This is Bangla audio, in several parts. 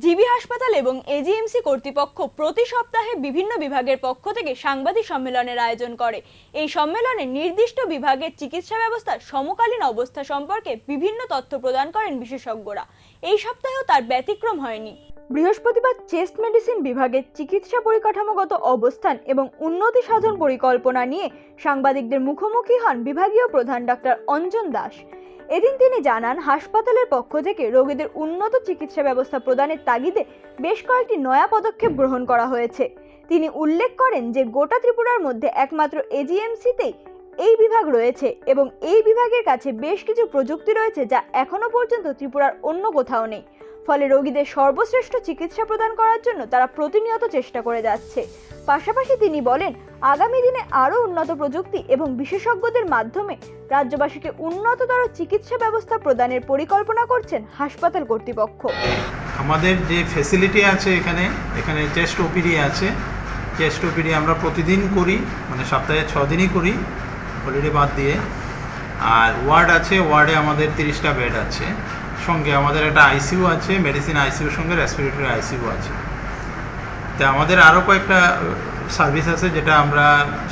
জিবি হাসপাতাল এবং এজিএমসি কর্তৃপক্ষ প্রতি সপ্তাহে বিভিন্ন বিভাগের পক্ষ থেকে সাংবাদিক সম্মেলনের আয়োজন করে। এই সম্মেলনে নির্দিষ্ট বিভাগের চিকিৎসা ব্যবস্থার সমকালীন অবস্থা সম্পর্কে বিভিন্ন তথ্য প্রদান করেন বিশেষজ্ঞরা। এই সপ্তাহেও তার ব্যতিক্রম হয়নি। বৃহস্পতিবার চেস্ট মেডিসিন বিভাগের চিকিৎসা পরিকাঠামোগত অবস্থান এবং উন্নতি সাধন পরিকল্পনা নিয়ে সাংবাদিকদের মুখোমুখি হন বিভাগীয় প্রধান ডাক্তার অঞ্জন দাস। এদিন তিনি জানান, হাসপাতালের পক্ষ থেকে রোগীদের উন্নত চিকিৎসা ব্যবস্থা প্রদানের তাগিদে বেশ কয়েকটি নয়া পদক্ষেপ গ্রহণ করা হয়েছে। তিনি উল্লেখ করেন যে গোটা ত্রিপুরার মধ্যে একমাত্র এজিএমসিতেই এই বিভাগ রয়েছে এবং এই বিভাগের কাছে বেশ কিছু প্রযুক্তি রয়েছে যা এখনো পর্যন্ত ত্রিপুরার অন্য কোথাও নেই। ফলে রোগীদের সর্বশ্রেষ্ঠ চিকিৎসা প্রদান করার জন্য তারা প্রতিনিয়ত চেষ্টা করে যাচ্ছে। পাশাপাশি তিনি বলেন, আগামী দিনে আরও উন্নত প্রযুক্তি এবং বিশেষজ্ঞদের মাধ্যমে রাজ্যবাসীকে উন্নততর চিকিৎসা ব্যবস্থা প্রদানের পরিকল্পনা করছেন হাসপাতাল কর্তৃপক্ষ। আমাদের যে ফ্যাসিলিটি আছে এখানে চেস্ট ওপিডি আছে। চেস্ট ওপিডি আমরা প্রতিদিন করি, মানে সপ্তাহে 6 দিনই করি, হলিডে বাদ দিয়ে। আর ওয়ার্ড আছে, ওয়ার্ডে আমাদের 30টা বেড আছে। সঙ্গে আমাদের একটা আইসিইউ আছে, মেডিসিন আইসিইউর সঙ্গে রেসপিরেটরি আইসিইউ আছে। তা আমাদের আরও কয়েকটা সার্ভিস আছে যেটা আমরা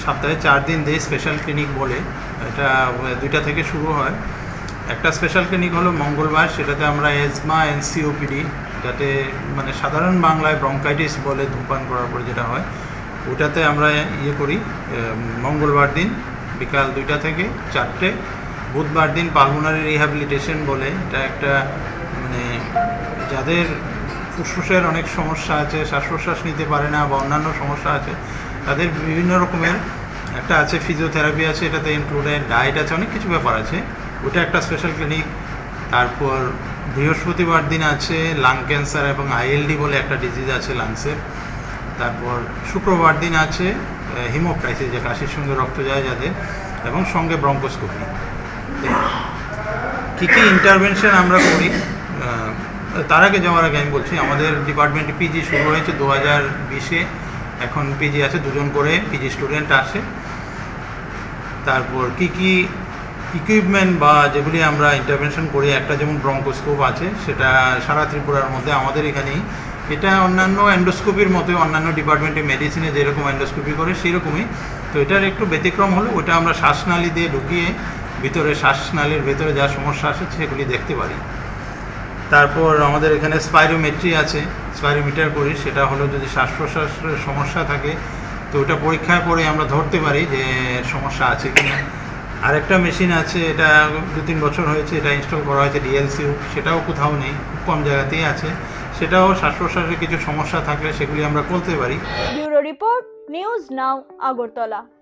সপ্তাহে 4 দিন দিই। স্পেশাল ক্লিনিক বলে, এটা 2টা থেকে শুরু হয়। একটা স্পেশাল ক্লিনিক হলো মঙ্গলবার, সেটাতে আমরা এজমা এনসিওপিডি, যাতে মানে সাধারণ বাংলায় ব্রঙ্কাইটিস বলে, ধূমপান করার পরে যেটা হয়, ওটাতে আমরা করি মঙ্গলবার দিন বিকাল 2টা থেকে 4টে। বুধবার দিন পালমোনারি রিহ্যাবিলিটেশন বলে, এটা একটা মানে যাদের ফুসফুসের অনেক সমস্যা আছে, শ্বাস প্রশ্বাস নিতে পারে না বা অন্যান্য সমস্যা আছে, তাদের বিভিন্ন রকমের একটা আছে, ফিজিওথেরাপি আছে, এটাতে ইনক্লুডেড ডায়েট আছে, অনেক কিছু ব্যাপার আছে। ওটা একটা স্পেশাল ক্লিনিক। তারপর বৃহস্পতিবার দিন আছে লাং ক্যান্সার এবং আইএলডি বলে একটা ডিজিজ আছে লাংসের। তারপর শুক্রবার দিন আছে হিমোক্রাইসিস, যে কাশির সঙ্গে রক্ত যায় যাদের, এবং সঙ্গে ব্রঙ্কোস্কোপি। কী কী ইন্টারভেনশন আমরা করি, তার আগে যাওয়ার আগে আমি বলছি, আমাদের ডিপার্টমেন্টে পিজি শুরু হয়েছে 2020-এ। এখন পিজি আছে, 2জন করে পিজি স্টুডেন্ট আসে। তারপর কী কী ইকুইপমেন্ট বা যেগুলি আমরা ইন্টারভেনশন করি, একটা যেমন ব্রঙ্কোস্কোপ আছে, সেটা সারা ত্রিপুরার মধ্যে আমাদের এখানেই। এটা অন্যান্য এন্ডোস্কোপির মতো, অন্যান্য ডিপার্টমেন্টে মেডিসিনে যেরকম এন্ডোস্কোপি করে সেরকমই। তো এটার একটু ব্যতিক্রম হলো, ওটা আমরা শ্বাসনালী দিয়ে ঢুকিয়ে ভিতরে শ্বাসনালীর ভেতরে যা সমস্যা আছে সেগুলি দেখতে পারি। তারপর আমাদের এখানে স্পাইরোমেট্রি আছে, স্পাইরোমিটার করি। সেটা হলো যদি শ্বাস প্রশ্বাসের সমস্যা থাকে তো ওটা পরীক্ষা করে আমরা ধরতে পারি যে সমস্যা আছে কিনা। আরেকটা মেশিন আছে, এটা 2-3 বছর হয়েছে, এটা ইনস্টল করা হয়েছে, ডিএলসিউ। সেটাও কোথাও নেই, খুব কম জায়গাতেই আছে। সেটাও শ্বাস প্রশ্বাসের কিছু সমস্যা থাকলে সেগুলি আমরা করতে পারি। Bureau report, news now, Agartala.